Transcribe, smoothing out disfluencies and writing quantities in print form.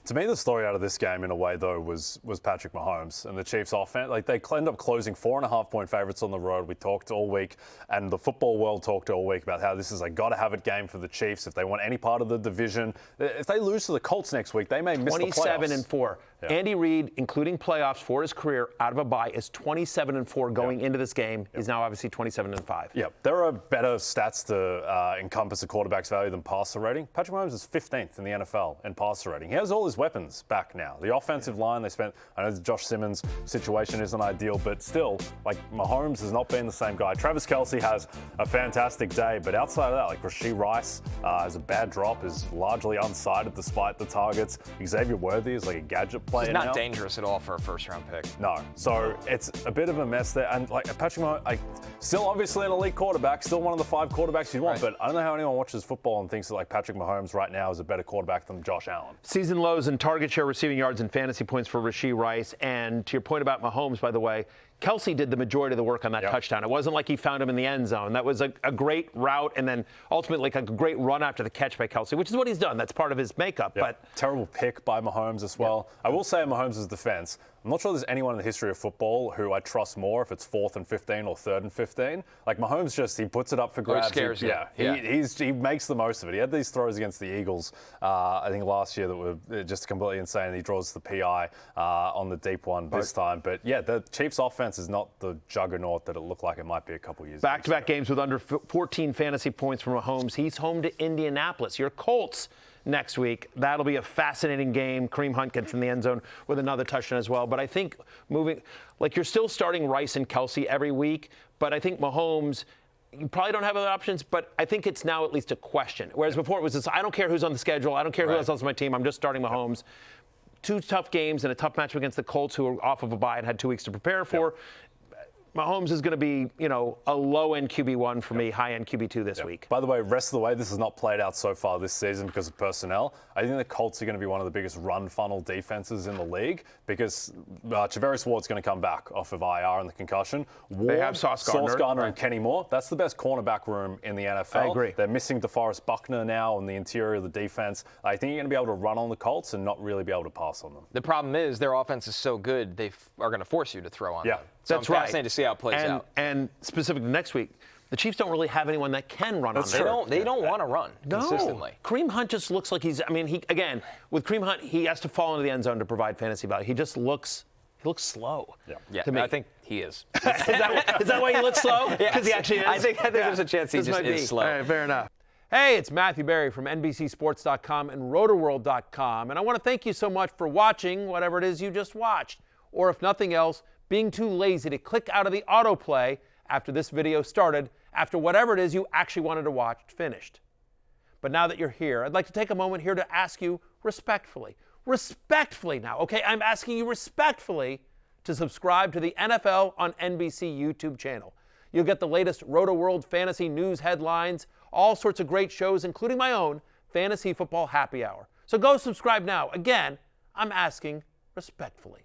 To me, the story out of this game, in a way, though, was Patrick Mahomes and the Chiefs' offense. Like, they end up closing 4.5-point favourites on the road. We talked all week, and the football world talked all week about how this is a got-to-have-it game for the Chiefs if they want any part of the division. If they lose to the Colts next week, they may miss the playoffs. 27-4. Yeah. Andy Reid, including playoffs for his career out of a bye, is 27-4 going into this game. He's now obviously 27-5. Yeah, there are better stats to encompass a quarterback's value than passer rating. Patrick Mahomes is 15th in the NFL in passer rating. He has all his weapons back now. The offensive line, I know the Josh Simmons situation isn't ideal, but still, like, Mahomes has not been the same guy. Travis Kelce has a fantastic day, but outside of that, like, Rashee Rice has a bad drop, is largely unsighted despite the targets. Xavier Worthy is like a gadget player now. He's not dangerous at all for a first-round pick. No. So it's a bit of a mess there. And, like, Patrick Mahomes, still obviously an elite quarterback, still one of the 5 quarterbacks you want, but I don't know how anyone watches football and thinks that, like, Patrick Mahomes right now is a better quarterback than Josh Allen. Season lows in target share, receiving yards, and fantasy points for Rashee Rice. And to your point about Mahomes, by the way, Kelce did the majority of the work on that touchdown. It wasn't like he found him in the end zone. That was a great route and then ultimately like a great run after the catch by Kelce, which is what he's done. That's part of his makeup. But terrible pick by Mahomes as well. I will say in Mahomes' defense, I'm not sure there's anyone in the history of football who I trust more if it's 4th and 15 or 3rd and 15. Like, Mahomes he puts it up for grabs. He makes the most of it. He had these throws against the Eagles, I think last year, that were just completely insane. He draws the PI on the deep one this time. But yeah, the Chiefs' offense is not the juggernaut that it looked like it might be a couple years ago. Back-to-back games with under 14 fantasy points from Mahomes. He's home to Indianapolis. Your Colts next week. That'll be a fascinating game. Kareem Hunt gets in the end zone with another touchdown as well. But I think you're still starting Rice and Kelce every week, but I think Mahomes, you probably don't have other options, but I think it's now at least a question. Whereas before it was this, I don't care who's on the schedule. I don't care who else is on my team. I'm just starting Mahomes. 2 tough games and a tough matchup against the Colts, who are off of a bye and had 2 weeks to prepare for. Mahomes is going to be, a low-end QB1 for me, high-end QB2 this week. By the way, rest of the way, this has not played out so far this season because of personnel. I think the Colts are going to be one of the biggest run-funnel defenses in the league because Charvarius Ward's going to come back off of IR and the concussion. Ward, they have Sauce Gardner and Kenny Moore. That's the best cornerback room in the NFL. I agree. They're missing DeForest Buckner now in the interior of the defense. I think you're going to be able to run on the Colts and not really be able to pass on them. The problem is their offense is so good, they are going to force you to throw on them. So that's I'm fascinated to see how it plays out. And specifically next week, the Chiefs don't really have anyone that can run on them. They don't want to run consistently. Kareem Hunt just looks like with Kareem Hunt, he has to fall into the end zone to provide fantasy value. He just looks slow. To me. I think he is. Is that why he looks slow? Because he actually is? I think there's a chance he just is slow. All right, fair enough. Hey, it's Matthew Berry from NBCSports.com and RotoWorld.com, and I want to thank you so much for watching whatever it is you just watched, or if nothing else, being too lazy to click out of the autoplay after this video started, after whatever it is you actually wanted to watch finished. But now that you're here, I'd like to take a moment here to ask you respectfully now, okay? I'm asking you respectfully to subscribe to the NFL on NBC YouTube channel. You'll get the latest RotoWorld fantasy news headlines, all sorts of great shows, including my own Fantasy Football Happy Hour. So go subscribe now. Again, I'm asking respectfully.